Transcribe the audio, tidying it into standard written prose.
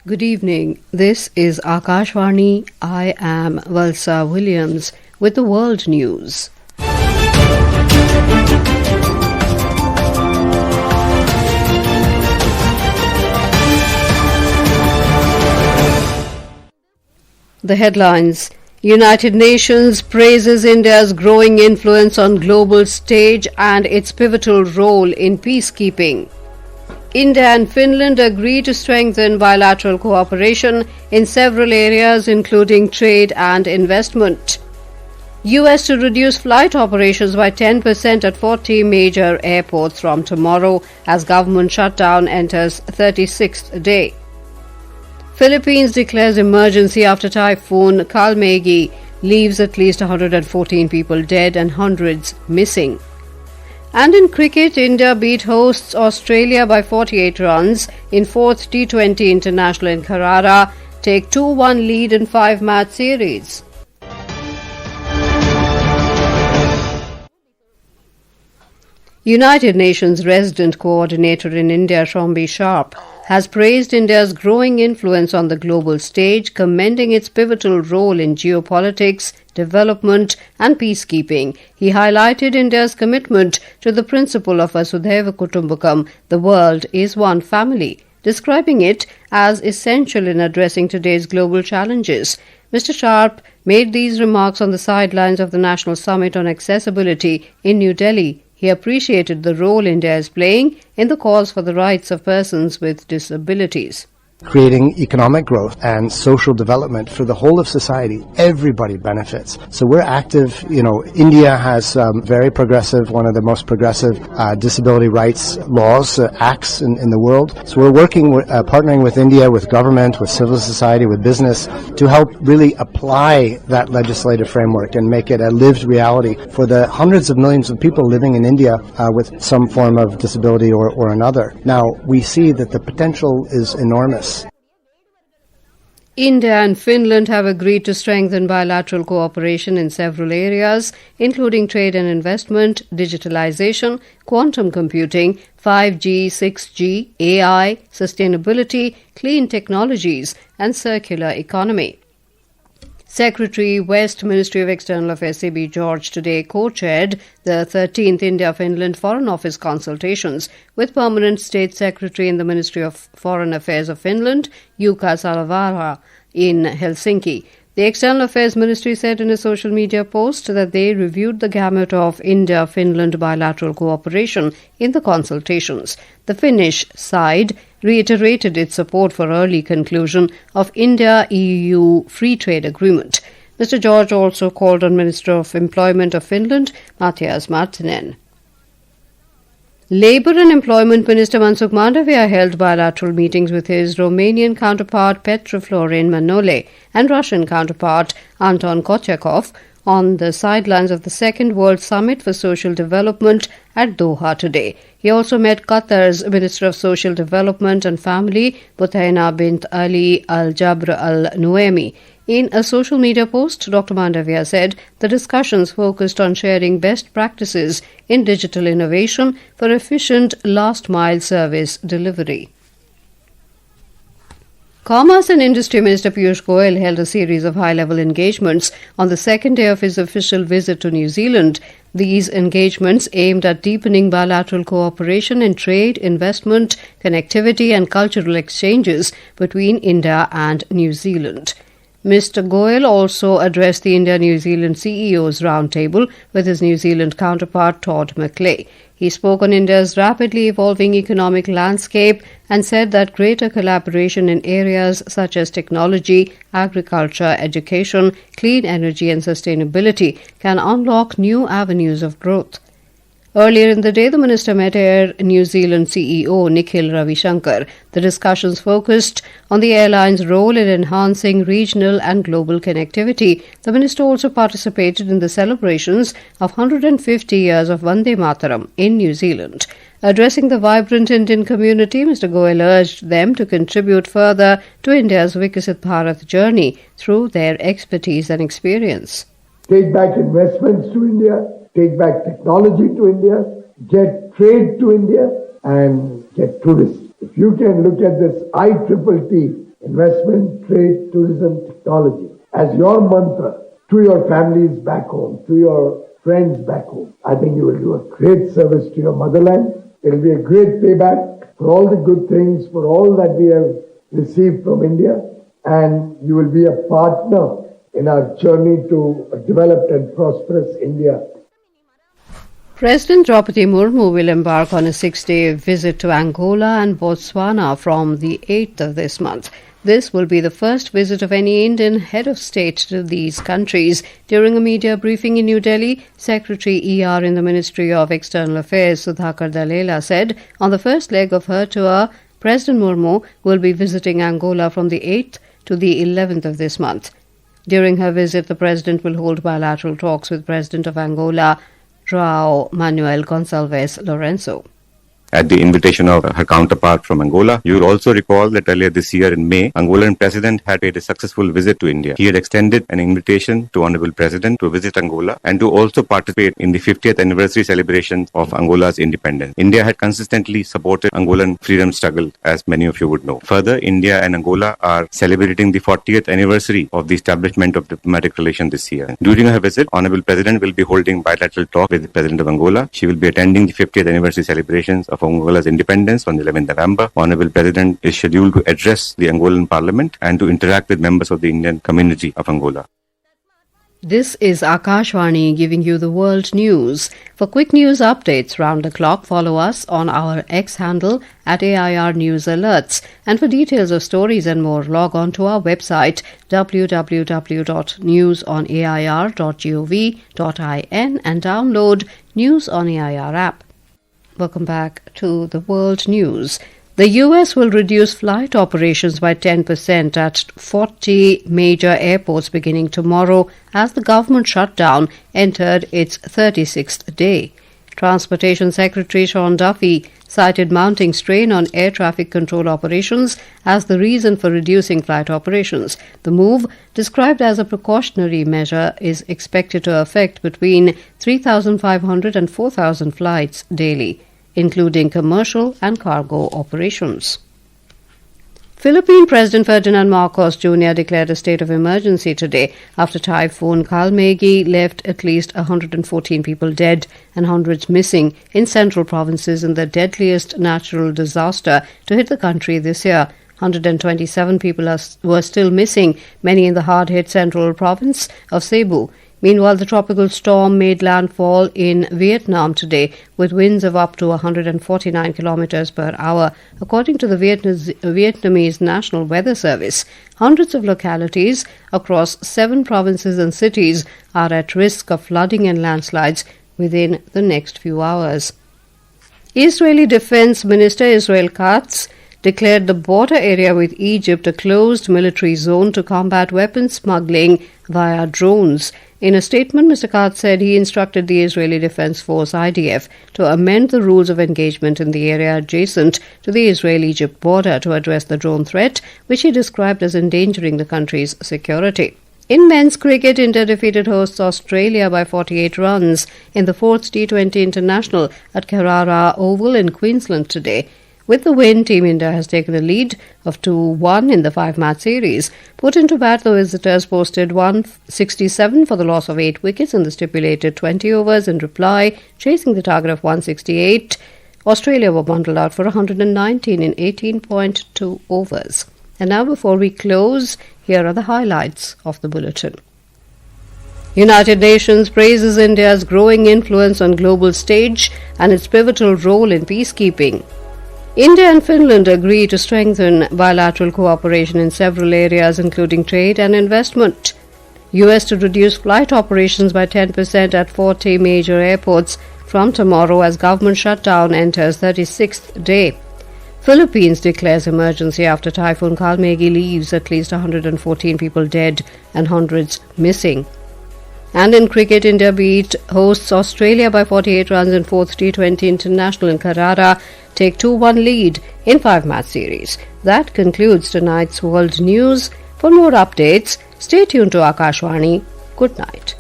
Good evening. This is Akashvani. I am Valsa Williams with the World News. The headlines. United Nations praises India's growing influence on global stage and its pivotal role in peacekeeping. India and Finland agree to strengthen bilateral cooperation in several areas including trade and investment. US to reduce flight operations by 10% at 40 major airports from tomorrow as government shutdown enters 36th day. Philippines declares emergency after Typhoon Kalmaegi leaves at least 114 people dead and hundreds missing. And in cricket, India beat hosts Australia by 48 runs in 4th T20 International in Carrara, take 2-1 lead in 5-match series. United Nations Resident Coordinator in India, Shombi Sharp, has praised India's growing influence on the global stage, commending its pivotal role in geopolitics, development and peacekeeping. He highlighted India's commitment to the principle of Vasudhaiva Kutumbakam, the world is one family, describing it as essential in addressing today's global challenges. Mr. Sharp made these remarks on the sidelines of the National Summit on Accessibility in New Delhi. He appreciated the role India is playing in the cause for the rights of persons with disabilities. Creating economic growth and social development for the whole of society. Everybody benefits. So we're active. India has very progressive, one of the most progressive disability rights laws, acts in the world. So we're working, partnering with India, with government, with civil society, with business to help really apply that legislative framework and make it a lived reality for the hundreds of millions of people living in India with some form of disability or another. Now, we see that the potential is enormous. India and Finland have agreed to strengthen bilateral cooperation in several areas, including trade and investment, digitalization, quantum computing, 5G, 6G, AI, sustainability, clean technologies, and circular economy. Secretary, West Ministry of External Affairs C.B. George today co-chaired the 13th India-Finland Foreign Office consultations with Permanent State Secretary in the Ministry of Foreign Affairs of Finland, Jukka Salvara, in Helsinki. The External Affairs Ministry said in a social media post that they reviewed the gamut of India-Finland bilateral cooperation in the consultations. The Finnish side reiterated its support for early conclusion of India-EU free trade agreement. Mr. George also called on Minister of Employment of Finland, Matias Marttinen. Labour and Employment Minister Mansukh Mandavia held bilateral meetings with his Romanian counterpart Petru Florin Manole and Russian counterpart Anton Kochakov on the sidelines of the Second World Summit for Social Development at Doha today. He also met Qatar's Minister of Social Development and Family, Buthaina bint Ali Al-Jabr Al-Nuaimi. In a social media post, Dr. Mandavia said the discussions focused on sharing best practices in digital innovation for efficient last-mile service delivery. Commerce and Industry Minister Piyush Goyal held a series of high-level engagements on the second day of his official visit to New Zealand. These engagements aimed at deepening bilateral cooperation in trade, investment, connectivity and cultural exchanges between India and New Zealand. Mr. Goyal also addressed the India-New Zealand CEOs roundtable with his New Zealand counterpart Todd McClay. He spoke on India's rapidly evolving economic landscape and said that greater collaboration in areas such as technology, agriculture, education, clean energy and sustainability can unlock new avenues of growth. Earlier in the day, the minister met Air New Zealand CEO Nikhil Ravishankar. The discussions focused on the airline's role in enhancing regional and global connectivity. The minister also participated in the celebrations of 150 years of Vande Mataram in New Zealand. Addressing the vibrant Indian community, Mr. Goyal urged them to contribute further to India's Viksit Bharat journey through their expertise and experience. Take back investments to India, take back technology to India, get trade to India, and get tourists. If you can look at this ITTT investment, trade, tourism, technology as your mantra to your families back home, to your friends back home. I think you will do a great service to your motherland. It will be a great payback for all the good things, for all that we have received from India, and you will be a partner in our journey to a developed and prosperous India. President Draupadi Murmu will embark on a 6-day visit to Angola and Botswana from the 8th of this month. This will be the first visit of any Indian head of state to these countries. During a media briefing in New Delhi, Secretary ER in the Ministry of External Affairs, Sudhakar Dalela, said on the first leg of her tour, President Murmu will be visiting Angola from the 8th to the 11th of this month. During her visit, the President will hold bilateral talks with President of Angola, João Manuel Gonçalves Lourenço. At the invitation of her counterpart from Angola. You will also recall that earlier this year in May, Angolan President had paid a successful visit to India. He had extended an invitation to Honorable President to visit Angola and to also participate in the 50th anniversary celebrations of Angola's independence. India had consistently supported Angolan freedom struggle, as many of you would know. Further, India and Angola are celebrating the 40th anniversary of the establishment of diplomatic relations this year. During her visit, Honorable President will be holding bilateral talks with the President of Angola. She will be attending the 50th anniversary celebrations of Angola's independence on 11th November. Honorable President is scheduled to address the Angolan Parliament and to interact with members of the Indian community of Angola. This is Akashvani giving you the world news. For quick news updates round the clock, follow us on our X handle at AIR News Alerts. And for details of stories and more, log on to our website www.newsonair.gov.in and download News on AIR app. Welcome back to the world news. The US will reduce flight operations by 10% at 40 major airports beginning tomorrow as the government shutdown entered its 36th day. Transportation Secretary Sean Duffy cited mounting strain on air traffic control operations as the reason for reducing flight operations. The move, described as a precautionary measure, is expected to affect between 3,500 and 4,000 flights daily, including commercial and cargo operations. Philippine President Ferdinand Marcos Jr. declared a state of emergency today after Typhoon Kalmaegi left at least 114 people dead and hundreds missing in central provinces in the deadliest natural disaster to hit the country this year. 127 people were still missing, many in the hard-hit central province of Cebu. Meanwhile, the tropical storm made landfall in Vietnam today with winds of up to 149 kilometers per hour. According to the Vietnamese National Weather Service, hundreds of localities across 7 provinces and cities are at risk of flooding and landslides within the next few hours. Israeli Defense Minister Israel Katz declared the border area with Egypt a closed military zone to combat weapons smuggling via drones. In a statement, Mr. Katz said he instructed the Israeli Defense Force IDF to amend the rules of engagement in the area adjacent to the Israel-Egypt border to address the drone threat, which he described as endangering the country's security. In men's cricket, India defeated hosts Australia by 48 runs in the 4th T20 International at Carrara Oval in Queensland today. With the win, Team India has taken a lead of 2-1 in the 5-match series. Put into bat, the visitors posted 167 for the loss of 8 wickets in the stipulated 20 overs. In reply, chasing the target of 168, Australia were bundled out for 119 in 18.2 overs. And now, before we close, here are the highlights of the bulletin. United Nations praises India's growing influence on global stage and its pivotal role in peacekeeping. India and Finland agree to strengthen bilateral cooperation in several areas, including trade and investment. US to reduce flight operations by 10% at 40 major airports from tomorrow as government shutdown enters 36th day. Philippines declares emergency after Typhoon Kalmaegi leaves at least 114 people dead and hundreds missing. And in cricket, India beat hosts Australia by 48 runs in 4th T20 International in Carrara, take 2-1 lead in 5-match series. That concludes tonight's World News. For more updates, stay tuned to Akashvani. Good night.